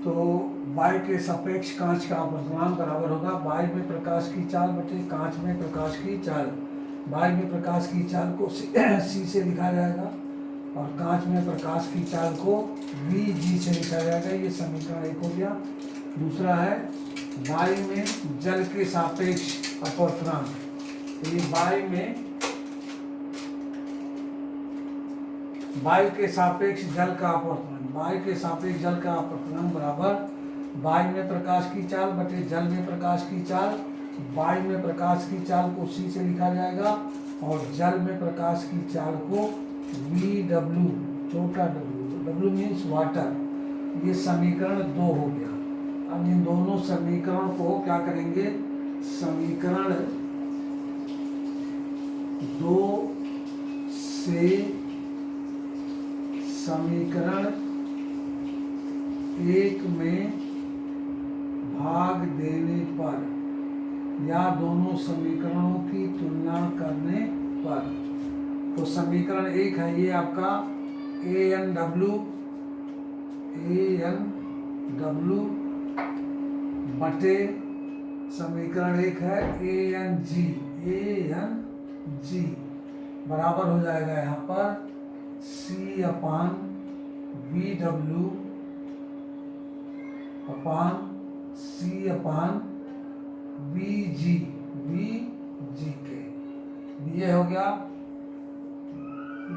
तो y के सापेक्ष कांच का अपवर्तनांक बराबर होगा y में प्रकाश की चाल बटे कांच में प्रकाश की चाल। y में प्रकाश की चाल को c से लिखा जाएगा और कांच में प्रकाश की चाल को vg से लिखा जाएगा। ये समीकरण एक हो गया। दूसरा है y में जल के सापेक्ष अपवर्तनांक। तो ये y के सापेक्ष जल का अपवर्तनांक, y के सापेक्ष जल का अपवर्तनांक बराबर y में प्रकाश की चाल बटे जल में प्रकाश की चाल। y में प्रकाश की चाल को c से लिखा जाएगा और जल में प्रकाश की चाल को vw, छोटा w मीन्स वाटर। ये समीकरण 2 हो गया। अब इन दोनों समीकरण को क्या करेंगे, समीकरण 2 से समीकरण 1 में भाग देने पर या दोनों समीकरणों की तुलना करने पर, तो समीकरण 1 है ये आपका ANW बटे समीकरण 1 है ANG बराबर हो जाएगा यहाँ पर C अपान VW अपान C अपान VG के। ये हो गया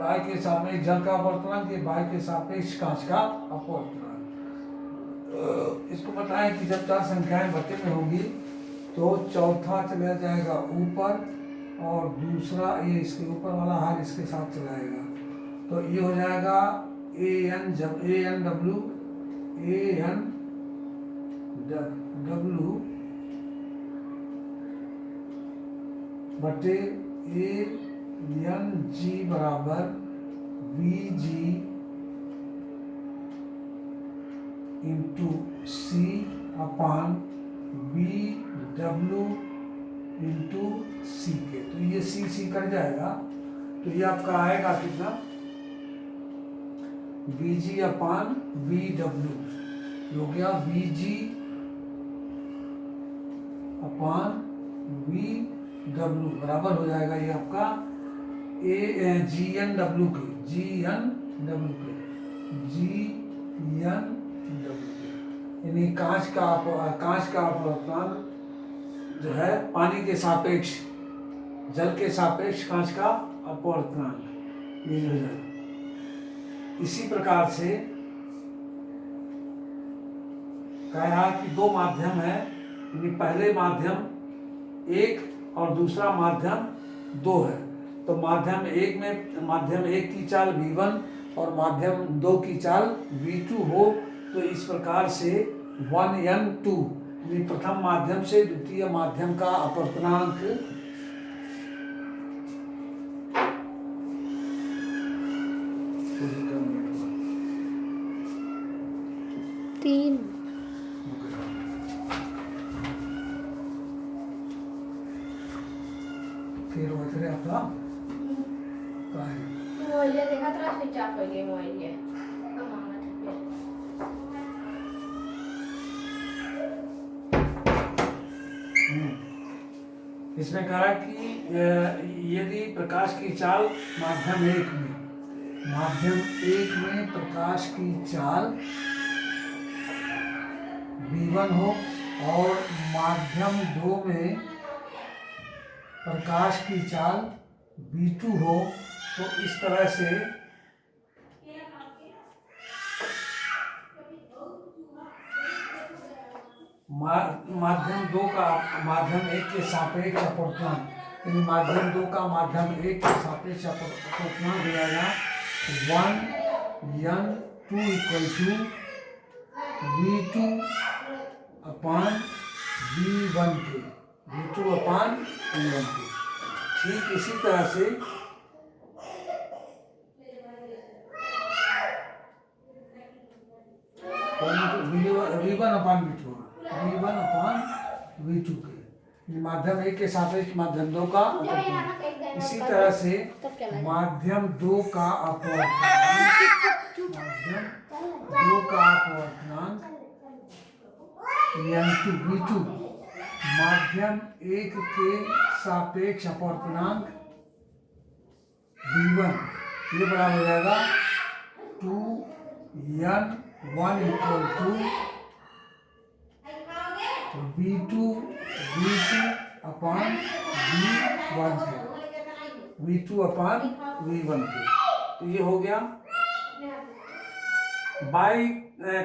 y के सापेक्ष जल का अपवर्तनांक, ये y के सापेक्ष कांच का अपवर्तनांक। इसको पता है कि जब 4 संख्याएं बटे में होंगी तो चौथा चला जाएगा ऊपर और दूसरा ये इसके ऊपर वाला हार इसके साथ चलाएगा। तो ये हो जाएगा ANW बटे ANG बराबर VG इंटू C अपान VW इंटू C के। तो ये C कट जाएगा, तो ये आपका आएगा कितना, VG अपान VW हो गया VG अपान VW बराबर हो जाएगा ये आपका GNW के यानी कांच का अपवर्तनांक जो है पानी के सापेक्ष जल के सापेक्ष कांच का अपवर्तनांक ये हो जाएगा। इसी प्रकार से कहा कि 2 माध्यम है, यानी पहले माध्यम 1 और दूसरा माध्यम 2 है। तो माध्यम 1 की चाल V1 और माध्यम 2 की चाल V2 हो, तो इस प्रकार से 1n2 यानी प्रथम माध्यम से द्वितीय माध्यम का अपवर्तनांक तीन। फिर वैसे आपका मोबाइल देखा था, स्विच ऑफ हो गया मोबाइल। इसमें कहा कि यदि प्रकाश की चाल माध्यम 1 में प्रकाश की चाल V1 हो और माध्यम 2 में प्रकाश की चाल V2 हो, तो इस तरह से माध्यम 2 का माध्यम 1 के सापेक्ष अपवर्तनांक, यानी माध्यम 2 का माध्यम 1 के सापेक्ष अपवर्तनांक हो जाएगा 1n2 equal to V2 upon V1 के, V2 अपान V1 के। ठीक इसी तरह से V1 अपान V2 V1 अपान V2 के माध्यम 1 के सापेक्ष माध्यम 2 का इसी तरह से तब क्या लगा? माध्यम 2 का अपवर्तनांक, माध्यम 2 का अपवर्तनांक n2 v2, माध्यम 1 के सापेक्ष अपवर्तनांक v1, ये बराबर हो जाएगा 2n1 equal to v2 upon v1 upon v1। तो ये हो गया। बाई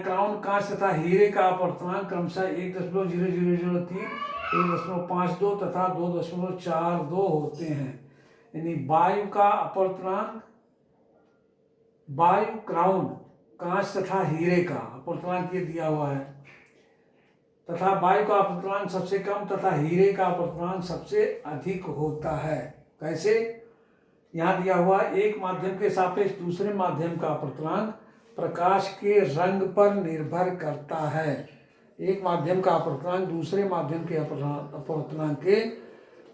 क्राउन कांच तथा हीरे का अपवर्तनांक क्रमशः 1.0003, 1.52 तथा 2.42 होते हैं। यानी वायु का अपवर्तनांक, वायु क्राउन कांच तथा हीरे का अपवर्तनांक ये दिया हुआ है, तथा वायु का अपवर्तनांक सबसे कम तथा हीरे का अपवर्तनांक सबसे अधिक होता है। कैसे? यहाँ दिया हुआ एक माध्यम के सापेक्ष दूसरे माध्यम का अपवर्तनांक प्रकाश के रंग पर निर्भर करता है। एक माध्यम का अपवर्तनांक दूसरे माध्यम के अपवर्तनांक के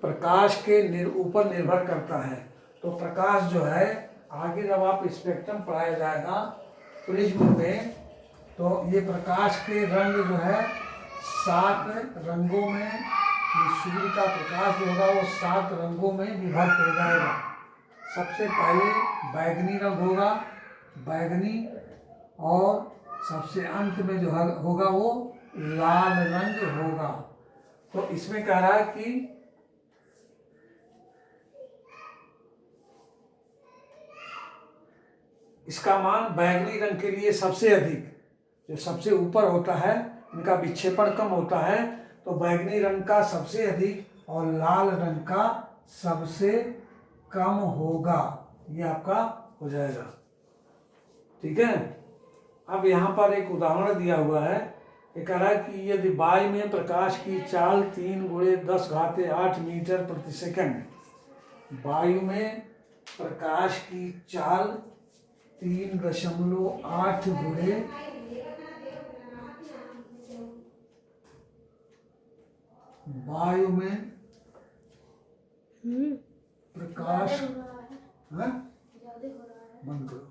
प्रकाश के ऊपर निर्भर करता है। तो प्रकाश जो है, आगे जब आप स्पेक्ट्रम पढ़ाया जाएगा प्रिज्म में, तो ये प्रकाश के रंग जो है 7 रंगों में, सूर्य का प्रकाश जो होगा वो 7 रंगों में विभक्त हो जाएगा। सबसे पहले बैगनी रंग होगा, बैगनी, और सबसे अंत में जो होगा वो लाल रंग होगा। तो इसमें कह रहा है कि इसका मान बैगनी रंग के लिए सबसे अधिक, जो सबसे ऊपर होता है इनका विक्षेपण कम होता है, तो बैगनी रंग का सबसे अधिक और लाल रंग का सबसे कम होगा। ये आपका हो जाएगा। ठीक है। अब यहाँ पर एक उदाहरण दिया हुआ है। ये कह रहा है कि यदि वायु में प्रकाश की चाल 3 × 10⁸ मीटर प्रति सेकंड, वायु में प्रकाश की चाल 3.8 × वायु में प्रकाश, बंद करो।